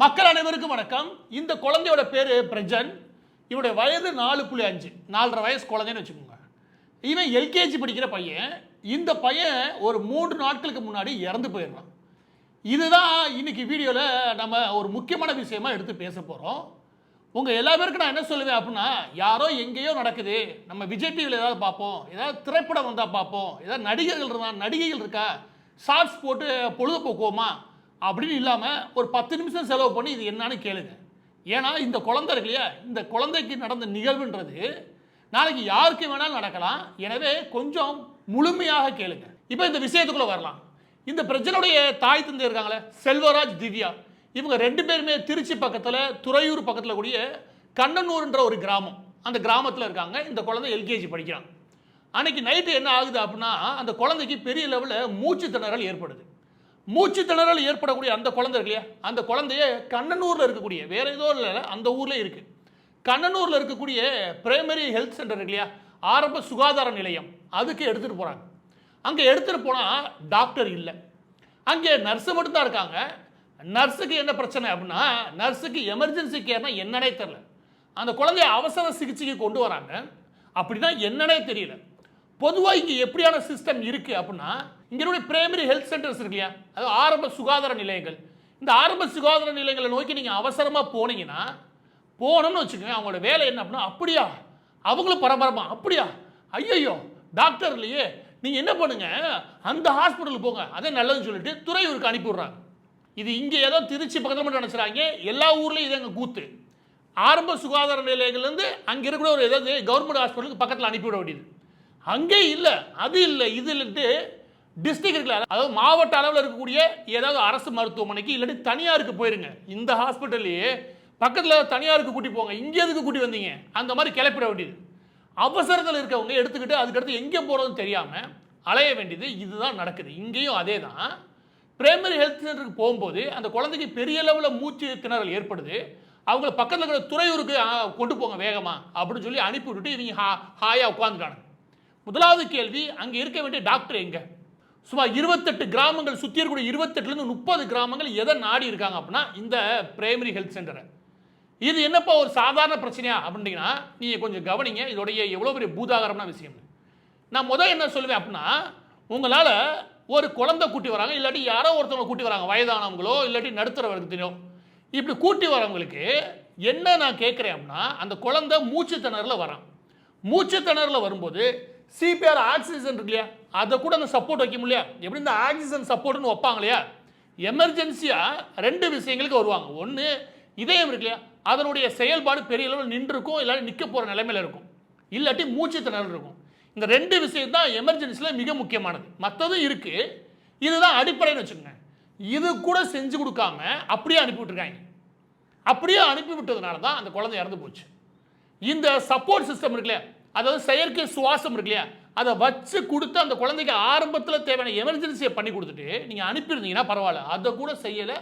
மக்கள் அனைவருக்கும் வணக்கம். இந்த குழந்தையோட பேரு பிரஜன். இவருடைய வயது 4.5, 4.5 வயசு குழந்தைன்னு வச்சுக்கோங்க. இவன் எல்கேஜி படிக்கிற பையன். இந்த பையன் ஒரு 3 நாட்களுக்கு முன்னாடி இறந்து போயிடுறான். இதுதான் இன்னைக்கு வீடியோவில் நம்ம ஒரு முக்கியமான விஷயமா எடுத்து பேச போகிறோம். உங்கள் எல்லா பேருக்கும் நான் என்ன சொல்லுவேன் அப்படின்னா, யாரோ எங்கேயோ நடக்குது, நம்ம விஜய் டிவியில் ஏதாவது பார்ப்போம், ஏதாவது திரைப்படம் வந்தால் பார்ப்போம், ஏதாவது நடிகைகள் இருக்கா, ஷார்ட்ஸ் போட்டு பொழுதுபோக்குவோமா அப்படின்னு இல்லாமல் ஒரு 10 நிமிஷம் செலவு பண்ணி இது என்னன்னு கேளுங்க. ஏன்னா இந்த குழந்தை இருக்கு இல்லையா, இந்த குழந்தைக்கு நடந்த நிகழ்வுன்றது நாளைக்கு யாருக்கு வேணாலும் நடக்கலாம். எனவே கொஞ்சம் முழுமையாக கேளுங்க. இப்போ இந்த விஷயத்துக்குள்ளே வரலாம். இந்த பிரச்சனையுடைய தாய் தந்தை இருக்காங்களே, செல்வராஜ், திவ்யா, இவங்க 2 பேருமே திருச்சி பக்கத்தில் துறையூர் பக்கத்தில் கூடிய கண்ணனூர்ன்ற ஒரு கிராமம், அந்த கிராமத்தில் இருக்காங்க. இந்த குழந்தை எல்கேஜி படிக்கிறாங்க. அன்னைக்கு நைட்டு என்ன ஆகுது அப்படின்னா, அந்த குழந்தைக்கு பெரிய லெவலில் மூச்சு திணறல் ஏற்படுது. மூச்சு திணறல் ஏற்படக்கூடிய அந்த குழந்தை இருக்கு இல்லையா, அந்த குழந்தைய கண்ணனூரில் இருக்கக்கூடிய, வேற ஏதோ இல்லை, அந்த ஊரில் இருக்குது, கண்ணனூரில் இருக்கக்கூடிய பிரைமரி ஹெல்த் சென்டர் இருக்கு இல்லையா, ஆரம்ப சுகாதார நிலையம், அதுக்கு எடுத்துகிட்டு போகிறாங்க. அங்கே எடுத்துகிட்டு போனால் டாக்டர் இல்லை, அங்கே நர்ஸு மட்டும்தான் இருக்காங்க. நர்ஸுக்கு என்ன பிரச்சனை அப்படின்னா, நர்ஸுக்கு எமர்ஜென்சி கேர்னா என்னன்னே தெரியல. அந்த குழந்தைய அவசர சிகிச்சைக்கு கொண்டு வராங்க, அப்படின்னா என்னன்னே தெரியல. பொதுவாக இங்கே எப்படியான சிஸ்டம் இருக்குது அப்படின்னா, இங்கே பிரைமரி ஹெல்த் சென்டர்ஸ் இருக்கு இல்லையா, அது ஆரம்ப சுகாதார நிலையங்கள். இந்த ஆரம்ப சுகாதார நிலையங்களை நோக்கி நீங்கள் அவசரமாக போனோம்னு வச்சுக்கோங்க, அவங்களோட வேலை என்ன அப்படின்னா, அப்படியா அவங்களும் பரபரமா, அப்படியா ஐயோ டாக்டர் இல்லையே, நீங்கள் என்ன பண்ணுங்க அந்த ஹாஸ்பிட்டலுக்கு போங்க, அதே நல்லதுன்னு சொல்லிட்டு துறையூருக்கு அனுப்பி விட்றாங்க. இது இங்கே ஏதோ திருச்சி பக்கத்தில் மட்டும் நினச்சிடாங்க, எல்லா ஊர்லேயும் இது எங்கள் கூத்து. ஆரம்ப சுகாதார நிலையங்கள்லேருந்து அங்கே இருக்கிற ஒரு ஏதாவது கவர்மெண்ட் ஹாஸ்பிட்டலுக்கு பக்கத்தில் அனுப்பிவிட வேண்டியது. அங்கே இல்லை, அது இல்லை, இது இல்லைட்டு டிஸ்ட்ரிக்ட் இருக்குல்ல, அதாவது மாவட்ட அளவில் இருக்கக்கூடிய ஏதாவது அரசு மருத்துவமனைக்கு இல்லாட்டி தனியாருக்கு போயிருங்க. இந்த ஹாஸ்பிட்டல்லையே பக்கத்தில் தனியாருக்கு கூட்டி போங்க, இங்கே எதுக்கு கூட்டி வந்தீங்க, அந்த மாதிரி கிளப்பிட வேண்டியது. அவசரத்தில் இருக்கவங்க எடுத்துக்கிட்டு அதுக்கடுத்து எங்கே போகிறதுன்னு தெரியாமல் அலைய வேண்டியது. இதுதான் நடக்குது இங்கேயும். அதே தான் பிரைமரி ஹெல்த் சென்டருக்கு போகும்போது அந்த குழந்தைக்கு பெரிய லெவலில் மூச்சு திணறல் ஏற்படுது. அவங்கள பக்கத்தில் இருக்கிற துறையூருக்கு கொண்டு போங்க வேகமாக அப்படின்னு சொல்லி அனுப்பி விட்டுட்டு இவங்க ஹாயாக உட்காந்துட்டாங்க. முதலாவது கேள்வி, அங்கே இருக்க வேண்டிய டாக்டர் எங்கே? சுமார் 28 கிராமங்கள், சுற்றி இருக்கக்கூடிய 28லேருந்து 30 கிராமங்கள் எதை நாடி இருக்காங்க அப்படின்னா இந்த பிரைமரி ஹெல்த் சென்டரை. இது என்னப்பா ஒரு சாதாரண பிரச்சனையா அப்படின்னா, நீங்கள் கொஞ்சம் கவனிங்க, இதோடைய எவ்வளோ பெரிய பூதாகரமான விஷயம். நான் என்ன சொல்லுவேன் அப்படின்னா, உங்களால் ஒரு குழந்தை கூட்டி வராங்க, இல்லாட்டி யாரோ ஒருத்தவங்க கூட்டி வராங்க, வயதானவங்களோ இல்லாட்டி நடுத்தர வர்க்கத்தினோ, இப்படி கூட்டி வரவங்களுக்கு என்ன நான் கேட்குறேன் அப்படின்னா, அந்த குழந்தை மூச்சு திணறல வரான். மூச்சு திணறல வரும்போது சிபிஆர் ஆக்சிஜன் இருக்கு இல்லையா, அதை கூட அந்த சப்போர்ட் வைக்க முடியல. எப்படி இந்த ஆக்சிஜன் சப்போர்ட்னு வைப்பாங்க இல்லையா, எமர்ஜென்சியாக 2 விஷயங்களுக்கு வருவாங்க. ஒன்று இதயம் இருக்கு இல்லையா, அதனுடைய செயல்பாடு பெரிய அளவில் நின்றுருக்கும், இல்லாட்டி நிற்க போகிற நிலைமையில் இருக்கும், இல்லாட்டி மூச்சு திணறல் இருக்கும். இந்த 2 விஷயம் தான் எமர்ஜென்சியில் மிக முக்கியமானது. மற்றதும் இருக்குது, இதுதான் அடிப்படைன்னு வச்சுக்கோங்க. இது கூட செஞ்சு கொடுக்காம அப்படியே அனுப்பிவிட்டுருக்காங்க. அப்படியே அனுப்பிவிட்டதுனால தான் அந்த குழந்தை இறந்து போச்சு. இந்த சப்போர்ட் சிஸ்டம் இருக்குல்லையா, அதாவது செயற்கை சுவாசம் இருக்கு இல்லையா, அதை வச்சு கொடுத்து அந்த குழந்தைக்கு ஆரம்பத்தில் தேவையான எமர்ஜென்சியை பண்ணி கொடுத்துட்டு நீங்கள் அனுப்பியிருந்தீங்கன்னா பரவாயில்ல. அதை கூட செய்யலை,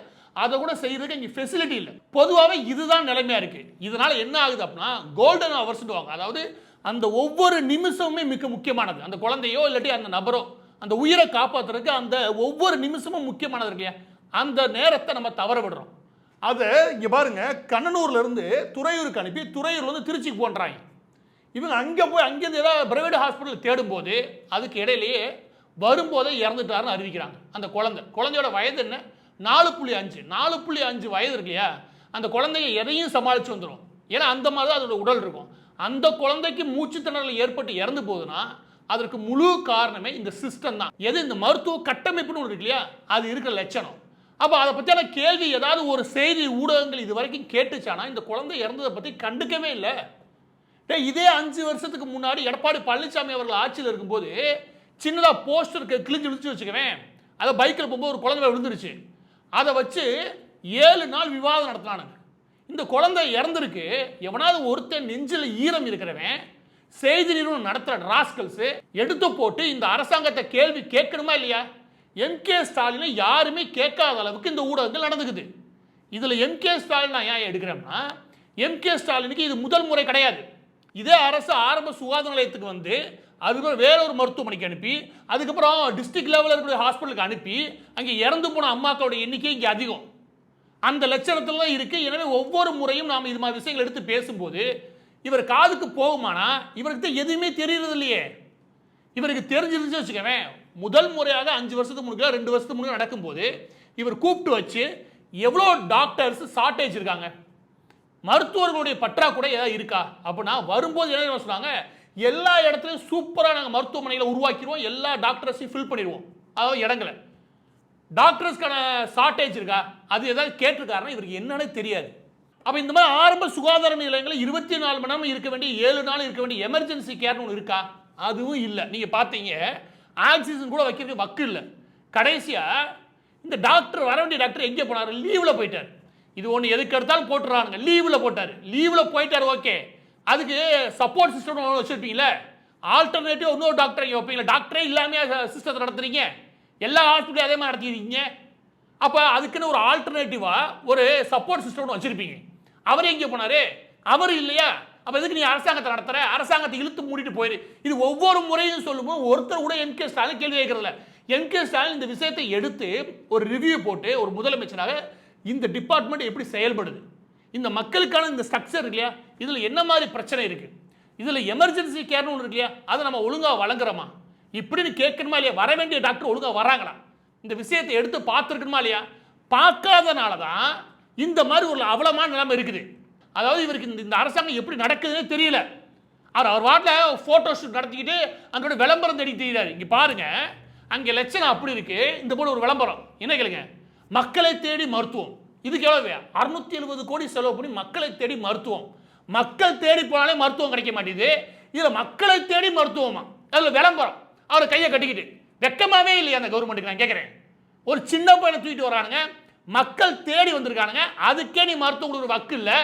அதை கூட செய்யறதுக்கு இங்கே ஃபெசிலிட்டி இல்லை. பொதுவாகவே இதுதான் நிலைமையாக இருக்குது. இதனால் என்ன ஆகுது அப்படின்னா, கோல்டன் ஹவர்ஸ்னு வாங்க, அதாவது அந்த ஒவ்வொரு நிமிஷமுமே மிக முக்கியமானது. அந்த குழந்தையோ இல்லாட்டி அந்த நபரோ அந்த உயிரை காப்பாற்றுறதுக்கு அந்த ஒவ்வொரு நிமிஷமும் முக்கியமானது இருக்கு இல்லையா, அந்த நேரத்தை நம்ம தவற விடுறோம். அதை இங்கே பாருங்க, கண்ணனூர்லேருந்து துறையூருக்கு அனுப்பி துறையூர்லேருந்து திருச்சிக்கு போன்றாங்க. இவங்க அங்கே போய் அங்கேருந்து ஏதாவது பிரைவேட் ஹாஸ்பிட்டல் தேடும்போது அதுக்கு இடையிலேயே வரும்போதே இறந்துட்டாருன்னு அறிவிக்கிறாங்க. அந்த குழந்தையோட வயது என்ன, 4.5 வயது இருக்கு இல்லையா, அந்த குழந்தைய எதையும் சமாளித்து வந்துடும். ஏன்னா அந்த மாதிரி தான் அதோட உடல் இருக்கும். அந்த குழந்தைக்கு மூச்சு திணறல் ஏற்பட்டு இறந்து போகுதுன்னா அதற்கு முழு காரணமே இந்த சிஸ்டம் தான். எது இந்த மருத்துவ கட்டமைப்புன்னு ஒன்று இருக்கு இல்லையா, அது இருக்கிற லட்சணம். அப்போ அதை பற்றியான கேள்வி ஏதாவது ஒரு செய்தி ஊடகங்கள் இது வரைக்கும் கேட்டுச்சானா, இந்த குழந்தை இறந்ததை பற்றி கண்டுக்கவே இல்லை. இதே 5 வருஷத்துக்கு முன்னாடி எடப்பாடி பழனிசாமி அவர்கள் ஆட்சியில் இருக்கும்போது சின்னதாக போஸ்டர் கிழிஞ்சு வச்சுக்கவேன், அதை பைக்கில் போகும்போது ஒரு குழந்தை விழுந்துருச்சு, அதை வச்சு 7 நாள் விவாதம் நடத்தினானுங்க. இந்த குழந்தை இறந்துருக்கு, எவனாவது ஒருத்தன் நெஞ்சில் ஈரம் இருக்கிறவன் செய்தி நிறுவனம் நடத்துகிற ராஸ்கல்ஸ் எடுத்து போட்டு இந்த அரசாங்கத்தை கேள்வி கேட்கணுமா இல்லையா? எம்கே ஸ்டாலினை யாருமே கேட்காத அளவுக்கு இந்த ஊடகங்கள் நடந்துக்குது. இதில் எம்கே ஸ்டாலின் நான் ஏன் எடுக்கிறேன்னா, எம்கே ஸ்டாலினுக்கு இது முதல் முறை கிடையாது. இதே அரசு ஆரம்ப சுகாதார நிலையத்துக்கு வந்து அதுக்கப்புறம் வேற ஒரு மருத்துவமனைக்கு அனுப்பி அதுக்கப்புறம் டிஸ்ட்ரிக்ட் லெவலில் இருக்கிற ஹாஸ்பிட்டலுக்கு அனுப்பி அங்கே இறந்து போன அம்மாக்களோட எண்ணிக்கை இங்கே அதிகம். அந்த லட்சணத்துல தான் இருக்கு. எனவே ஒவ்வொரு முறையும் நாம் இது மாதிரி விஷயங்கள் எடுத்து பேசும்போது இவர் காதுக்கு போகுமானா இவருக்கு தான் எதுவுமே தெரியறது இல்லையே. இவருக்கு தெரிஞ்சிருந்துச்சு வச்சுக்கவே, முதல் முறையாக 5 வருஷத்துக்கு முன்னாடி 2 வருஷத்துக்கு முன்னாடி நடக்கும்போது இவர் கூப்பிட்டு வச்சு எவ்வளோ டாக்டர்ஸ் ஷார்ட்டேஜ் இருக்காங்க, மருத்துவர்களுடைய பற்றாக்குறை ஏதாவது இருக்கா அப்படின்னா வரும்போது என்ன சொன்னாங்க, எல்லா இடத்துலையும் சூப்பராக நாங்கள் மருத்துவமனைகளை உருவாக்கிடுவோம், எல்லா டாக்டர்ஸையும் ஃபில் பண்ணிடுவோம். அதாவது இடங்களை டாக்டர்ஸ்க்கான ஷார்ட்டேஜ் இருக்கா, அது ஏதாவது கேட்டிருக்காருன்னா இவருக்கு என்னன்னு தெரியாது. அப்போ இந்த மாதிரி ஆரம்ப சுகாதார நிலையங்களில் 24 மணி நேரம் இருக்க வேண்டிய 7 நாள் இருக்க வேண்டிய எமர்ஜென்சி கேர்னு ஒன்று இருக்கா, அதுவும் இல்லை. நீங்கள் பார்த்தீங்க ஆக்சிஜன் கூட வைக்கிறதுக்கு வக்கு இல்லை. கடைசியாக இந்த டாக்டர் வர வேண்டிய டாக்டர் எங்கே போனார், லீவில் போயிட்டார். இது ஒன்று எதுக்கு எடுத்தாலும் போட்டுறானுங்க, லீவில் போட்டார். லீவில் போயிட்டார் ஓகே, அதுக்கு சப்போர்ட் சிஸ்டம் வச்சுருப்பீங்களே, ஆல்டர்னேட்டிவ் இன்னொரு டாக்டர் இங்கே வைப்பீங்களா, டாக்டரே இல்லாமல் சிஸ்டத்தை நடத்துறீங்க, எல்லா ஹாஸ்பிட்டலும் அதே மாதிரி நடத்திடுறீங்க. அப்போ அதுக்குன்னு ஒரு ஆல்டர்னேட்டிவாக ஒரு சப்போர்ட் சிஸ்டம் வச்சுருப்பீங்க. அவர் எங்கே போனார், அவர் இல்லையா, அப்போ எதுக்கு நீ அரசாங்கத்தை நடத்துற, அரசாங்கத்தை இழுத்து மூடிட்டு போயிரு. இது ஒவ்வொரு முறையும் சொல்லும்போது ஒருத்தர் கூட எம்.கே. ஸ்டாலின் கேள்வி கேட்கறதில்ல. எம்.கே. ஸ்டாலின் இந்த விஷயத்தை எடுத்து ஒரு ரிவ்யூ போட்டு ஒரு முதலமைச்சராக இந்த டிபார்ட்மெண்ட் எப்படி செயல்படுது, இந்த மக்களுக்கான இந்த ஸ்ட்ரக்சர் இல்லையா, இதில் என்ன மாதிரி பிரச்சனை இருக்குது, இதில் எமர்ஜென்சி கேர்னு ஒன்று இருக்கு இல்லையா, அதை நம்ம ஒழுங்காக வழங்குறோமா இப்படின்னு கேட்கணுமா இல்லையா, வர வேண்டிய டாக்டர் ஒழுங்காக வராங்களா, இந்த விஷயத்தை எடுத்து பார்த்துருக்கணுமா இல்லையா, பார்க்காதனால தான் இந்த மாதிரி ஒரு அவலமான நிலைமை இருக்குது. அதாவது இவருக்கு இந்த அரசாங்கம் எப்படி நடக்குதுன்னே தெரியல. அவர் வாட்டில் ஃபோட்டோ ஷூட் நடத்திக்கிட்டு அங்கோட விளம்பரம் தேடி தெரியுறாரு. இங்கே பாருங்க, அங்கே லட்சணம் அப்படி இருக்கு. இந்த போல ஒரு விளம்பரம் என்ன கேளுங்க, மக்களை தேடி மருத்துவம். இதுக்கு எவ்வளவு 670 கோடி செலவு பண்ணி மக்களை தேடி மருத்துவம். மக்கள் தேடி போனாலே மருத்துவம் கிடைக்க மாட்டேங்குது, இதில் மக்களை தேடி மருத்துவமா, அதில் விளம்பரம். அவர் கையை கட்டிக்கிட்டு வெக்கமாவே இல்லையா அந்த கவர்மெண்ட்டுக்கு, நான் கேட்குறேன். ஒரு சின்ன பையனை தூக்கிட்டு வரானுங்க, மக்கள் தேடி வந்திருக்கானுங்க, அதுக்கே நீ மருத்துவம் கொடுக்குற வக்கு இல்லை,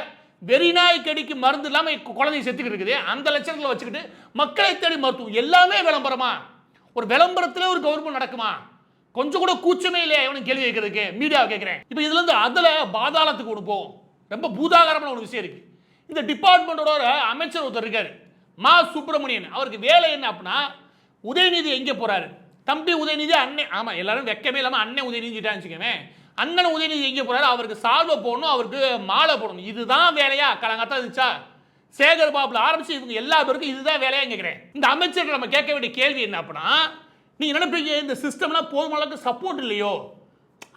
வெறிநாய் கடிக்கு மருந்து இல்லாமல் குழந்தை செத்துக்கிட்டு இருக்குது, அந்த லட்சணத்தில் வச்சுக்கிட்டு மக்களை தேடி மருத்துவம் எல்லாமே விளம்பரமா. ஒரு விளம்பரத்தில் ஒரு கவர்மெண்ட் நடக்குமா, கொஞ்சம் கூட கூச்சமே இல்லையா எவனும் கேள்வி கேட்கறதுக்கு, மீடியாவை கேட்குறேன். இப்போ இதுல இருந்து அதில் பாதாளத்துக்கு ஒன்று போகும். ரொம்ப பூதாகரமான ஒரு விஷயம் இருக்கு. இந்த டிபார்ட்மெண்டோட அமைச்சர் ஒருத்தர் இருக்காரு, மா சுப்பிரமணியன். அவருக்கு வேலை என்ன அப்படின்னா, உதயநிதி எங்கே போறாரு, தம்பி உதயநிதி அண்ணன், ஆமா எல்லாரும் வெக்கமே இல்லாமல் அண்ணன் உதயநிதிட்டான்னு வச்சுக்கோமே, அண்ணன் உதயநிதி எங்கே போறாரு, அவருக்கு சால்வை போடணும், அவருக்கு மாலை போடணும், இதுதான் வேலையா கலங்காத்தான் இருந்துச்சா. சேகர் பாபுல ஆரம்பிச்சு இவங்க எல்லா பேருக்கும் இதுதான் வேலையா கேட்குறேன். இந்த அமைச்சர் நம்ம கேட்க வேண்டிய கேள்வி என்ன அப்படின்னா, நீங்க நினைப்பீங்க இந்த சிஸ்டம்லாம் போதுமான அளவுக்கு சப்போர்ட் இல்லையோ,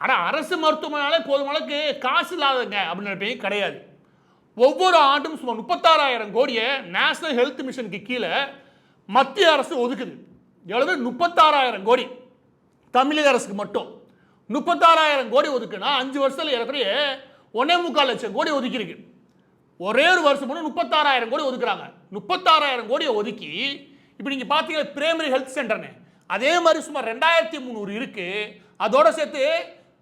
ஆனால் அரசு மருத்துவமனாலே போதுமான அளவுக்கு காசு இல்லாதங்க அப்படின்னு நினைப்பீங்க. கிடையாது. ஒவ்வொரு ஆண்டும் சுமார் 36,000 கோடியை நேஷனல் ஹெல்த் மிஷனுக்கு கீழே மத்திய அரசு ஒதுக்குது. எவ்வளவு 36,000 கோடி. தமிழக அரசுக்கு மட்டும் 36,000 கோடி ஒதுக்குன்னா 5 வருஷத்துல ஏறக்குறைய 1.25 லட்சம் கோடி ஒதுக்கியிருக்கு. ஒரே ஒரு வருஷம் மட்டும் 36,000 கோடி ஒதுக்குறாங்க. 36,000 கோடியை ஒதுக்கி இப்போ நீங்க பார்த்தீங்கன்னா பிரைமரி ஹெல்த் சென்டர்னு அதே மாதிரி சுமார் 2300 இருக்கு. அதோட சேர்த்து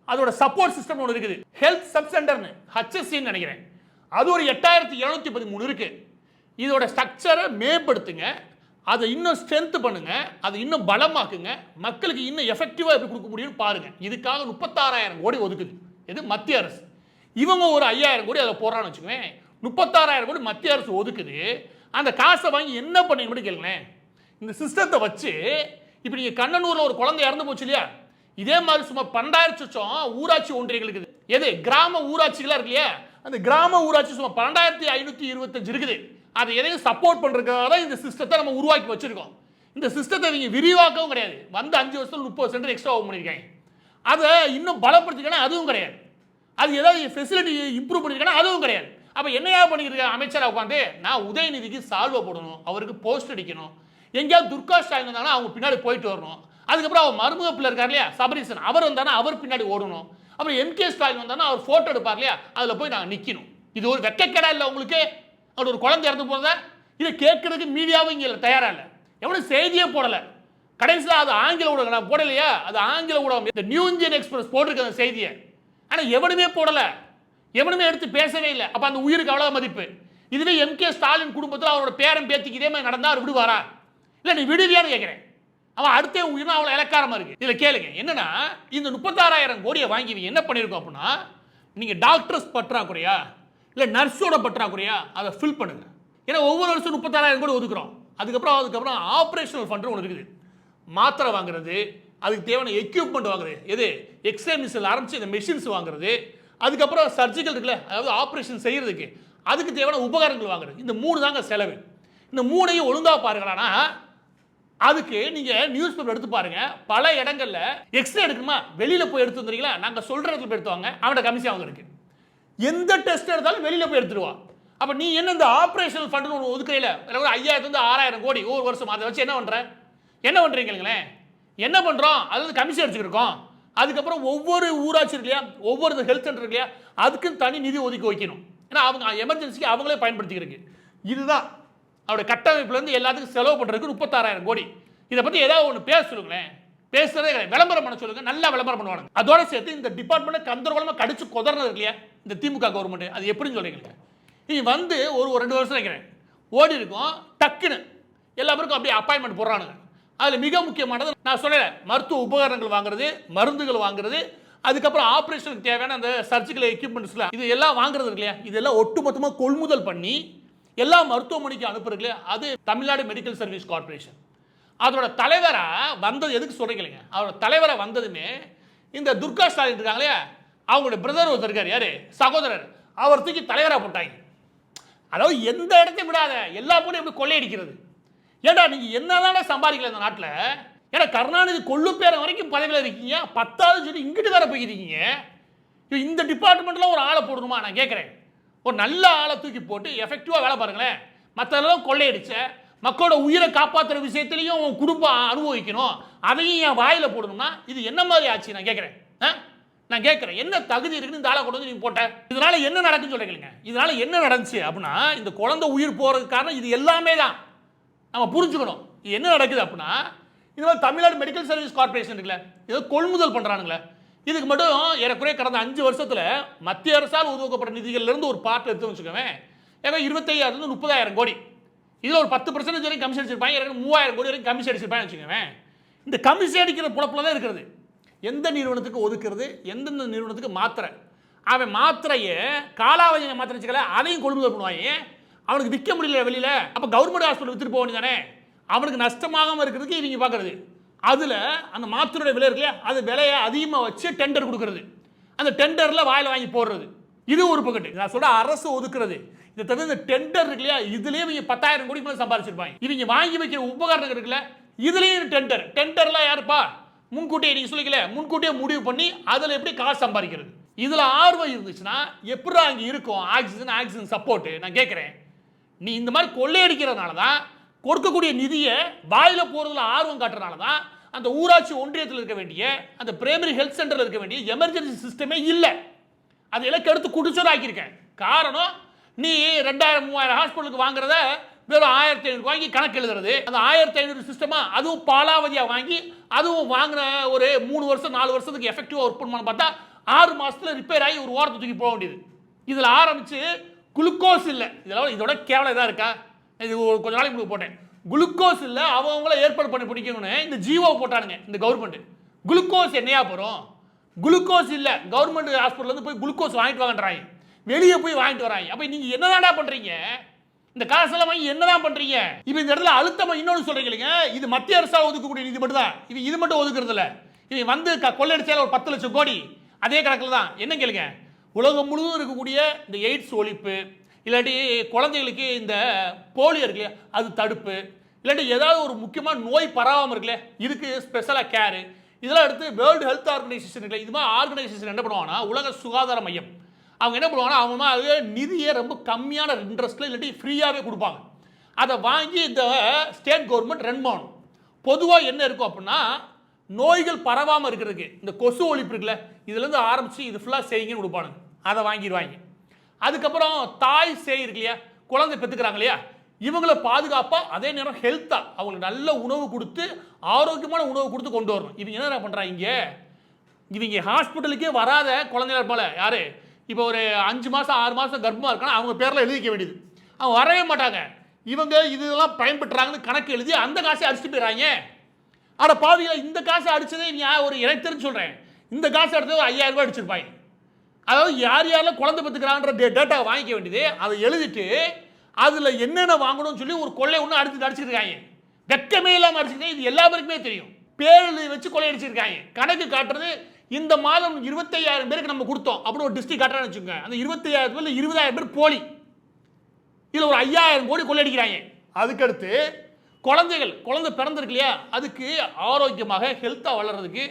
அதோட சப்போர்ட் சிஸ்டம் ஒன்று இருக்குது, ஹெல்த் சப் சென்டர்னு ஹெச்எஸ்சின்னு நினைக்கிறேன், அது ஒரு 8,713 இருக்கு. இதோட ஸ்ட்ரக்சரை மேம்படுத்துங்க, அதை இன்னும் ஸ்ட்ரென்த் பண்ணுங்க, அதை இன்னும் பலமாக்குங்க, மக்களுக்கு இன்னும் எஃபெக்டிவா எப்படி கொடுக்க முடியும்னு பாருங்க. இதுக்காக 36,000 கோடி ஒதுக்குது இது மத்திய அரசு. இவங்க ஒரு 5,000 கோடி அதை போடுறான்னு வச்சுக்கோங்க. 36,000 கோடி மத்திய அரசு ஒதுக்குது. அந்த காசை வாங்கி என்ன பண்ணீங்கன்னு கேளுங்களேன். இந்த சிஸ்டத்தை வச்சு இப்போ நீங்க கண்ணனூர்ல ஒரு குழந்தை இறந்து போச்சு இல்லையா, இதே மாதிரி சுமார் 12,000 ஊராட்சி ஒன்றியங்களுக்கு எது கிராம ஊராட்சிகளா இருக்கு இல்லையா, அந்த கிராம ஊராட்சி சுமார் 12,525 இருக்குது. அதை எதையும் சப்போர்ட் பண்றதுக்காக தான் இந்த சிஸ்டத்தை நம்ம உருவாக்கி வச்சிருக்கோம். இந்த சிஸ்டத்தை நீங்க விரிவாக்கவும் கிடையாது, வந்து 5 வருஷத்துல 30 சென்டர் எக்ஸ்ட்ரா ஓபன் பண்ணிருக்காங்க. அதை இன்னும் பலப்படுத்திக்கணும், அதுவும் கிடையாது. அது ஏதாவது ஃபெசிலிட்டி இம்ப்ரூவ் பண்ணிருக்கணும், அதுவும் கிடையாது. அப்ப என்னையா பண்ணிருக்க அமைச்சரா உட்காந்து, நான் உதயநிதிக்கு சால்வை போடணும், அவருக்கு போஸ்ட் அடிக்கணும், எங்கேயாவது துர்கா ஸ்டாலின் வந்தாங்கன்னா அவங்க பின்னாடி போயிட்டு வரணும், அதுக்கப்புறம் அவர் மருமக பிள்ளை இருக்கார் இல்லையா சபரீசன், அவர் வந்தானா அவர் பின்னாடி ஓடணும், அப்புறம் எம்.கே. ஸ்டாலின் வந்தானா அவர் போட்டோ எடுப்பார் இல்லையா, அதுல போய் நாங்கள் நிக்கணும். இது ஒரு வெக்கக்கேடா இல்லை உங்களுக்கு? அவர் ஒரு குழந்தை இறந்து போனதா இதை கேட்கறதுக்கு மீடியாவும் இங்கே தயாரா இல்லை, எவனும் செய்தியே போடலை. கடைசியில் அது ஆங்கில ஊடகம் போடலையா, அது ஆங்கில ஊடகம் இந்த நியூ இந்தியன் எக்ஸ்பிரஸ் போட்டிருக்க அந்த செய்தியை, ஆனால் எவனுமே போடலை, எவனுமே எடுத்து பேசவே இல்லை. அப்போ அந்த உயிருக்கு அவ்வளோ மதிப்பு. இதுவே எம்.கே. ஸ்டாலின் குடும்பத்தில் அவரோட பேரன் பேத்திக்கு இதே மாதிரி நடந்தா அவர் விடுவாரா? இல்லை நீ விடுவியான்னு கேட்குறேன். அவன் அடுத்த உயிரினா அவ்வளோ இலக்காரமா இருக்கு. இதில் கேளுங்க என்னன்னா, இந்த 36,000 கோடியை வாங்கி என்ன பண்ணியிருக்கோம் அப்படின்னா, நீங்கள் டாக்டர்ஸ் பற்றாக்குறையா இல்லை நர்ஸோட பற்றாக்குறையா அதை ஃபில் பண்ணுங்க. ஏன்னா ஒவ்வொரு வருஷம் 36,000 கோடி ஒதுக்குறோம். அதுக்கப்புறம் ஆப்ரேஷனல் ஃபண்ட் ஒன்று இருக்குது, மாத்திரை வாங்குறது, அதுக்கு தேவையான எக்யூப்மெண்ட் வாங்குறது, எது எக்ஸ்ரே மிஷின் ஆரம்பிச்சு இந்த மெஷின்ஸ் வாங்குறது, அதுக்கப்புறம் சர்ஜிக்கல் இருக்குல்ல, அதாவது ஆப்ரேஷன் செய்யறதுக்கு அதுக்கு தேவையான உபகரணங்கள் வாங்குறது. இந்த 3 தாங்க செலவு. இந்த 3ஐயும் ஒழுங்கா பாருங்களானா, அதுக்கு நீங்க நியூஸ் பேப்பர் எடுத்து பாருங்க. பல இடங்கள்ல எக்ஸ்ரே எடுக்கணுமா, வெளியில போய் எடுத்து வந்துறீங்களா, நாங்க சொல்ற இடத்துல போய் எடுத்து வாங்க, அவனோட கமிஷன் அவங்க இருக்கு. எந்த டெஸ்ட் எடுத்தாலும் வெளியில போய் எடுத்துருவா. அப்ப நீ என்ன இந்த ஆபரேஷனல் ஃபண்ட் ஒன்று ஒதுக்குறீல, 5000 6000 கோடி ஒரு வருஷம், அதை வச்சு என்ன பண்றீங்களே, என்ன பண்றோம், அது கமிஷன் அடிச்சுருக்கோம். அதுக்கப்புறம் ஒவ்வொரு ஊராட்சி இருக்கு இல்லையா, ஒவ்வொரு ஹெல்த் சென்டர் இருக்கு இல்லையா, அதுக்குன்னு தனி நிதி ஒதுக்கி வைக்கணும். ஏன்னா அவங்க எமர்ஜென்சிக்கு அவங்களே பயன்படுத்திக்கிறதுக்கு. இதுதான் அவருடைய கட்டமைப்புலேருந்து எல்லாத்துக்கும் செலவு பண்ணுறதுக்கு 36,000 கோடி. இதை பற்றி ஏதாவது ஒன்று பேச சொல்லுங்களேன். பேசுறதே கிடையாது. விளம்பரம் பண்ண சொல்லுங்க, நல்லா விளம்பரம் பண்ணுவாங்க. அதோட சேர்த்து இந்த டிபார்ட்மெண்ட் கந்தரகோலமாக கடிச்சு கொதறது இல்லையா இந்த திமுக கவர்மெண்ட், அது எப்படின்னு சொல்றீங்க. நீ வந்து ஒரு 2 வருஷம் நினைக்கிறேன் ஓடி இருக்கும், டக்குன்னு எல்லா பேருக்கும் அப்படியே அப்பாயின்மெண்ட் போடுறானுங்க. அதில் மிக முக்கியமானது நான் சொல்கிறேன், மருத்துவ உபகரணங்கள் வாங்குறது, மருந்துகள் வாங்குறது, அதுக்கப்புறம் ஆப்ரேஷனுக்கு தேவையான அந்த சர்ஜிக்கல் எக்யூப்மெண்ட்ஸ்லாம் இது எல்லாம் வாங்குறது இல்லையா, இதெல்லாம் ஒட்டுமொத்தமாக கொள்முதல் பண்ணி எல்லா மருத்துவமனைக்கு அனுப்புறது இல்லையா, அது தமிழ்நாடு மெடிக்கல் சர்வீஸ் கார்பரேஷன். அதோட தலைவராக வந்தது எதுக்கு சொல்கிறீங்க, அவரோட தலைவராக வந்ததுமே இந்த துர்கா ஸ்டாலின் இருக்காங்களே, அவங்களுடைய பிரதர் ஒருத்தர் இருக்கார், யாரு சகோதரர், அவர் தூக்கி தலைவராக போட்டாங்க. அதாவது எந்த இடத்தையும் விடாத எல்லா பொண்ணும் எப்படி கொள்ளையடிக்கிறது. ஏடா நீங்கள் என்னதான் சம்பாதிக்கல இந்த நாட்டில், ஏன்னா கருணாநிதி கொள்ளு பேர வரைக்கும் பதவியில் இருக்கீங்க, 10வது சொல்லி இங்கிட்டு வேற போயிருக்கீங்க. இந்த டிபார்ட்மெண்ட்டில் ஒரு ஆளை போடணுமா நான் கேட்குறேன். ஒரு நல்ல ஆளை தூக்கி போட்டு எஃபெக்டிவாக வேலை பாருங்களேன். மற்றதெல்லாம் கொள்ளையடிச்ச மக்களோட உயிரை காப்பாற்றுற விஷயத்திலையும் குடும்பம் அனுபவிக்கணும், அதையும் என் வாயில் போடணும்னா இது என்ன மாதிரி ஆச்சு நான் கேட்குறேன். நான் கேட்குறேன், என்ன தகுதி இருக்குன்னு இந்த ஆளை கொண்டு வந்து நீங்கள் போட்ட, இதனால என்ன நடக்குன்னு சொல்லிக்கலுங்க. இதனால என்ன நடந்துச்சு அப்படின்னா, இந்த குழந்தை உயிர் போகிறதுக்கு காரணம் இது எல்லாமே தான். நம்ம புரிஞ்சுக்கணும் இது என்ன நடக்குது அப்படின்னா, இந்த மாதிரி தமிழ்நாடு மெடிக்கல் சர்வீஸ் கார்பரேஷன் இருக்குல்ல, ஏதோ கொள்முதல் பண்ணுறானுங்களே, இதுக்கு மட்டும் ஏறக்குறைய கடந்த 5 வருஷத்தில் மத்திய அரசால் உருவாக்கப்பட்ட நிதிகள்லேருந்து ஒரு பார்ட் எடுத்து வச்சுக்கோவேன், ஏன்னா 25,000 30,000 கோடி, இதில் ஒரு 10% வரைக்கும் கமிஷன் அடிச்சிருப்பாங்க, 3000 கோடி வரைக்கும் கமிஷன் அடிச்சிருப்பாங்க வச்சுக்கோவேன். இந்த கமிஷன் அடிக்கிற புழப்பில் தான் இருக்கிறது. எந்த நிறுவனத்துக்கு ஒதுக்குறது, எந்தெந்த நிறுவனத்துக்கு மாத்திரை, அவன் மாத்திரையை காலாவதியை மாத்திரை வச்சுக்கல, அதையும் கொள்முதல் பண்ணுவாங்க. அவனுக்கு விற்க முடியல வெளியில், அப்போ கவர்மெண்ட் ஹாஸ்பிட்டல் விற்றுட்டு போக வேண்டியதானே, அவனுக்கு நஷ்டமாகாமல் இருக்கிறதுக்கு இவங்க பார்க்குறது. அதில் அந்த மாத்திரையோட விலை இருக்கு இல்லையா, அது விலையை அதிகமாக வச்சு டெண்டர் கொடுக்குறது, அந்த டெண்டரில் வாயில் வாங்கி போடுறது, இது ஒரு பக்கெட்டு. நான் சொல்ல அரசு ஒதுக்குறது. இதை தவிர இந்த டெண்டர் இருக்கு இல்லையா, இதுலேயே இவங்க 10,000 கோடி மேலே சம்பாதிச்சிருப்பாங்க. இவங்க வாங்கி வைக்கிற உபகரணங்கள் இருக்குல்ல, இதுலேயும் டெண்டர்லாம் யாருப்பா, முன்கூட்டியே நீங்கள் சொல்லிக்கல, முன்கூட்டியே முடிவு பண்ணி அதில் எப்படி காசு சம்பாதிக்கிறது. இதில் ஆர்வம் இருந்துச்சுன்னா எப்படி அங்கே இருக்கும் ஆக்சிஜன் சப்போர்ட்டு. நான் கேட்குறேன், நீ இந்த மாதிரி கொள்ளையடிக்கிறதுனால தான், கொடுக்கக்கூடிய நிதியை வாயில் போகிறதுல ஆர்வம் காட்டுறதுனால தான் அந்த ஊராட்சி ஒன்றியத்தில் இருக்க வேண்டிய அந்த பிரைமரி ஹெல்த் சென்டரில் இருக்க வேண்டிய எமர்ஜென்சி சிஸ்டமே இல்லை. அது எல்லாம் எடுத்து குடிச்சோடு ஆக்கியிருக்கேன். காரணம், நீ 2000-3000 ஹாஸ்பிட்டலுக்கு வாங்குறத வெறும் 1500 வாங்கி கணக்கு எழுதுறது, அந்த 1500 சிஸ்டமா அதுவும் பாலாவதியாக வாங்கி, அதுவும் வாங்கின ஒரு 3 வருஷம் 4 வருஷத்துக்கு எஃபெக்டிவாக ஒர்க் பண்ணு பார்த்தா 6 மாதத்தில் ரிப்பேர் ஆகி ஒரு ஓரத்தை தூக்கி போக வேண்டியது. இதில் ஆரம்பித்து குளுக்கோஸ் இல்லை, இதோட கேவலம் இதாக இருக்கா, இது கொஞ்ச நாளைக்கு உங்களுக்கு போட்டேன், குளுக்கோஸ் இல்லை அவங்கள ஏற்பாடு பண்ணி பிடிக்கணும்னு இந்த ஜீவோ போட்டானுங்க இந்த கவர்மெண்ட். குளுக்கோஸ் என்னையா போகிறோம், குளுக்கோஸ் இல்லை, கவர்மெண்ட் ஹாஸ்பிட்டல் போய் குளுக்கோஸ் வாங்கிட்டு வாங்கன்றாங்க, வெளியே போய் வாங்கிட்டு வராங்க. அப்போ நீங்கள் என்னதான்டா பண்ணுறீங்க, இந்த காசெல்லாம் வாங்கி என்னதான் பண்ணுறீங்க. இப்போ இந்த இடத்துல அழுத்தமாக இன்னொன்று சொல்கிறீங்க இல்லைங்க, இது மத்திய அரசால் ஒதுக்கக்கூடிய நிதி மட்டும் தான், இது மட்டும் ஒதுக்குறது இல்லை. இது வந்து கொள்ளையடிச்சால ஒரு 10 லட்சம் கோடி அதே கணக்கில் தான். என்ன கேளுங்க, உலகம் முழுவதும் இருக்கக்கூடிய இந்த எய்ட்ஸ் ஒழிப்பு, இல்லாட்டி குழந்தைகளுக்கு இந்த போலியோ இருக்கு இல்லையா அது தடுப்பு, இல்லாட்டி ஏதாவது ஒரு முக்கியமான நோய் பரவாமல் இருக்குல்ல இதுக்கு ஸ்பெஷலாக கேரு, இதெல்லாம் எடுத்து வேர்ல்டு ஹெல்த் ஆர்கனைசேஷன் இருக்குல்ல, இது மாதிரி ஆர்கனைசேஷன் என்ன பண்ணுவாங்கன்னா, உலக சுகாதார மையம், அவங்க என்ன பண்ணுவாங்கன்னா, அவங்க அது நிதியை ரொம்ப கம்மியான இன்ட்ரெஸ்ட்டில் இல்லாட்டி ஃப்ரீயாகவே கொடுப்பாங்க. அதை வாங்கி இந்த ஸ்டேட் கவர்மெண்ட் ரன் பண்ணணும். பொதுவாக என்ன இருக்கும் அப்படின்னா, நோய்கள் பரவாமல் இருக்கிறதுக்கு இந்த கொசு ஒழிப்பு இருக்குல்ல, இதுலேருந்து ஆரம்பித்து இது ஃபுல்லாக செய்யுங்கன்னு கொடுப்பானுங்க, அதை வாங்கிடுவாங்க. அதுக்கப்புறம் தாய் சேய் இருக்கு இல்லையா, குழந்தை பெற்றுக்கிறாங்க இல்லையா, இவங்களை பாதுகாப்பாக அதே நேரம் ஹெல்த்தாக அவங்களுக்கு நல்ல உணவு கொடுத்து ஆரோக்கியமான உணவு கொடுத்து கொண்டு வரணும். இவங்க என்ன பண்ணுறாங்க, இவங்க ஹாஸ்பிட்டலுக்கே வராத குழந்தைகள் இருப்பால, யார் இப்போ ஒரு 5 மாதம் 6 மாதம் கர்ப்பமாக இருக்கானா அவங்க பேரில் எழுதி வைக்க வேண்டியது, அவங்க வரவே மாட்டாங்க. இவங்க இதெல்லாம் பயன்படுறாங்கன்னு கணக்கு எழுதி அந்த காசை அடிச்சுட்டு போயிடறாங்க. ஆனால் பாவியில் இந்த காசை அடித்ததே இவங்க ஒரு எனக்கு தெரிஞ்சு சொல்கிறேன், இந்த காசு எடுத்தது 5000 ரூபாய் அடிச்சிருப்பாங்க. அதாவது யார் யாரெல்லாம் குழந்தை பெற்றுக்கிறான்ற டேட்டா வாங்கிக்க வேண்டியது, அதை எழுதிட்டு அதில் என்னென்ன வாங்கணும்னு சொல்லி ஒரு கொள்ளை ஒன்று அடிச்சுருக்காங்க. வெக்கமே இல்லாமல் அடிச்சுக்கிட்டே, இது எல்லா பேருக்குமே தெரியும். பேர் வச்சு கொள்ளை அடிச்சிருக்காங்க. கணக்கு காட்டுறது இந்த மாதம் 25,000 பேருக்கு நம்ம கொடுத்தோம் அப்படி ஒரு டிஸ்ட்ரிக்ட் காட்டுறான்னு வச்சுக்கோங்க. அந்த 25,000 பேர்ல 20,000 பேர் போலி. இதுல ஒரு 5,000 கோடி கொள்ளையடிக்கிறாங்க. அதுக்கடுத்து குழந்தை பிறந்திருக்கு இல்லையா, அதுக்கு ஆரோக்கியமாக ஹெல்த்தா வளர்றதுக்கு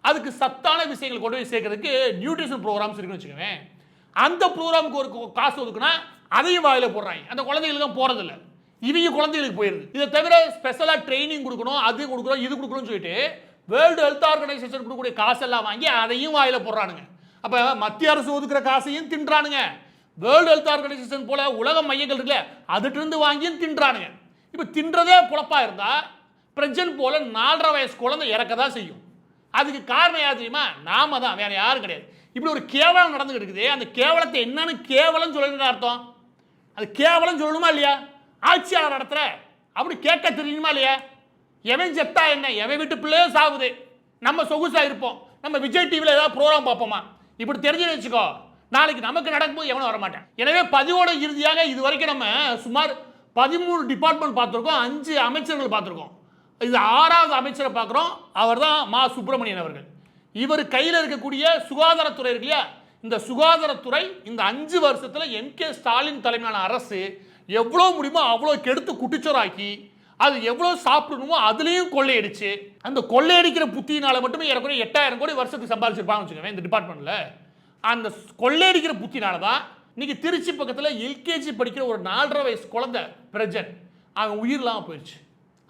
அதுக்கு சத்தான விஷயங்கள் கொண்டு போய் சேர்க்கறதுக்கு நியூட்ரிஷன் ப்ரோக்ராம்ஸ் இருக்குன்னு வச்சுக்கோங்க. அந்த ப்ரோக்ராமுக்கு ஒரு காசு ஒதுக்குனா அதையும் வாயில போடுறாங்க. அந்த குழந்தைகளுக்கு போறது இல்லை, இவங்க குழந்தைகளுக்கு போயிருது. இதை தவிர ஸ்பெஷலா ட்ரைனிங் கொடுக்கணும், அது கொடுக்கணும், இது கொடுக்கணும்னு சொல்லிட்டு வேர்ல்டு ஹெல்த் ஆர்கனைசேஷன் கொடுக்கக்கூடிய காசெல்லாம் வாங்கி அதையும் வாயில போடுறானுங்க. அப்ப மத்திய அரசு ஒதுக்குற காசையும் தின்றானுங்க, வேர்ல்டு ஹெல்த் ஆர்கனைசேஷன் போல உலக மையங்கள் இருக்குல்ல அதுட்டு இருந்து வாங்கியும் தின்றானுங்க. இப்ப தின்றதே பொழப்பா இருந்தா பிரஜன் போல 4.5 வயசு குழந்தை இறக்கதான் செய்யும். அதுக்கு காரணம் யார் தெரியுமா? நாம தான், வேற யாரும் கிடையாது. இப்படி ஒரு கேவலம் நடந்துகிட்டு இருக்குது. அந்த கேவலத்தை என்னன்னு கேவலம் சொல்லணும்னு அர்த்தம். அது கேவலம் சொல்லணுமா இல்லையா? ஆட்சியாளர் நடத்துற அப்படி கேட்க தெரியுமா இல்லையா? எவன் செத்தா என்ன, எவன் வீட்டு பிள்ளையும் சாகுது, நம்ம சொகுசா இருப்போம், நம்ம விஜய் டிவியில் ஏதாவது ப்ரோக்ராம் பார்ப்போமா? இப்படி தெரிஞ்சு வச்சுக்கோ, நாளைக்கு நமக்கு நடக்கும்போது எவனும் வரமாட்டேன். எனவே பதிவோட இறுதியாக இது வரைக்கும் நம்ம சுமார் 13 டிபார்ட்மெண்ட் பார்த்துருக்கோம், 5 அமைச்சர்கள் பார்த்துருக்கோம். இது 6வது அமைச்சரை பார்க்குறோம். அவர் தான் மா சுப்பிரமணியன் அவர்கள். இவர் கையில் இருக்கக்கூடிய சுகாதாரத்துறை இருக்கு இல்லையா, இந்த சுகாதாரத்துறை இந்த 5 வருஷத்தில் MK ஸ்டாலின் தலைமையிலான அரசு எவ்வளோ முடியுமோ அவ்வளோ கெடுத்து குட்டிச்சோராக்கி அது எவ்வளோ சாப்பிடணுமோ அதுலேயும் கொள்ளையடிச்சு, அந்த கொள்ளையடிக்கிற புத்தியினால மட்டுமே ஏறக்குறைய 8,000 கோடி வருஷத்துக்கு சம்பாதிச்சிருப்பாங்க வச்சுக்கோங்க இந்த டிபார்ட்மெண்ட்டில். அந்த கொள்ளையடிக்கிற புத்தினால தான் இன்னைக்கு திருச்சி பக்கத்தில் எல்கேஜி படிக்கிற ஒரு 4.5 வயசு குழந்தை பிரஜன் அவன் உயிர்லாம் போயிடுச்சு.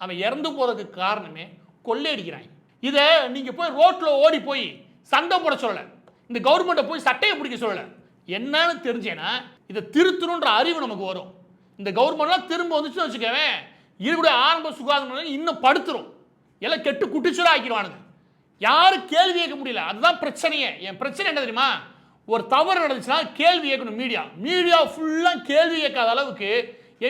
அவன் இறந்து போறதுக்கு காரணமே கொள்ளையடிக்கிறாங்க. இதை நீங்க போய் ரோட்ல ஓடி போய் சண்டை போட சொல்லல, இந்த கவர்மெண்ட்டை போய் சட்டையை பிடிக்க சொல்லல. என்னன்னு தெரிஞ்சேன்னா இதை திருத்தணுன்ற அறிவு நமக்கு வரும். இந்த கவர்மெண்ட்லாம் திரும்ப வந்துச்சுன்னு வச்சுக்கவே இருக்கக்கூடிய ஆரம்ப சுகாதாரம் இன்னும் படுத்துரும், எல்லாம் கெட்டு குட்டிச்சுரா ஆக்கிடுவானுங்க. யாரும் கேள்வி கேட்க முடியல, அதுதான் பிரச்சனையே. என் பிரச்சனை என்ன தெரியுமா? ஒரு தவறு நடந்துச்சுன்னா கேள்வி கேட்கணும். மீடியா ஃபுல்லாக கேள்வி கேட்காத அளவுக்கு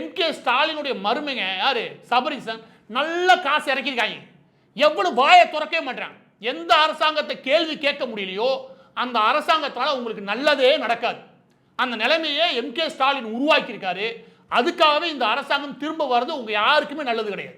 MK ஸ்டாலினுடைய மருமைங்க யாரு சபரிசன் நல்ல காசு இறக்கிருக்காங்க. எவ்வளவு வாயை துறக்கவே மாட்டான். எந்த அரசாங்கத்தை கேள்வி கேட்க முடியலையோ அந்த அரசாங்கத்தால உங்களுக்கு நல்லதே நடக்காது. அந்த நிலைமையை MK ஸ்டாலின் உருவாக்கி இருக்காரு. அதுக்காகவே இந்த அரசாங்கம் திரும்ப வர்றது உங்க யாருக்குமே நல்லது கிடையாது.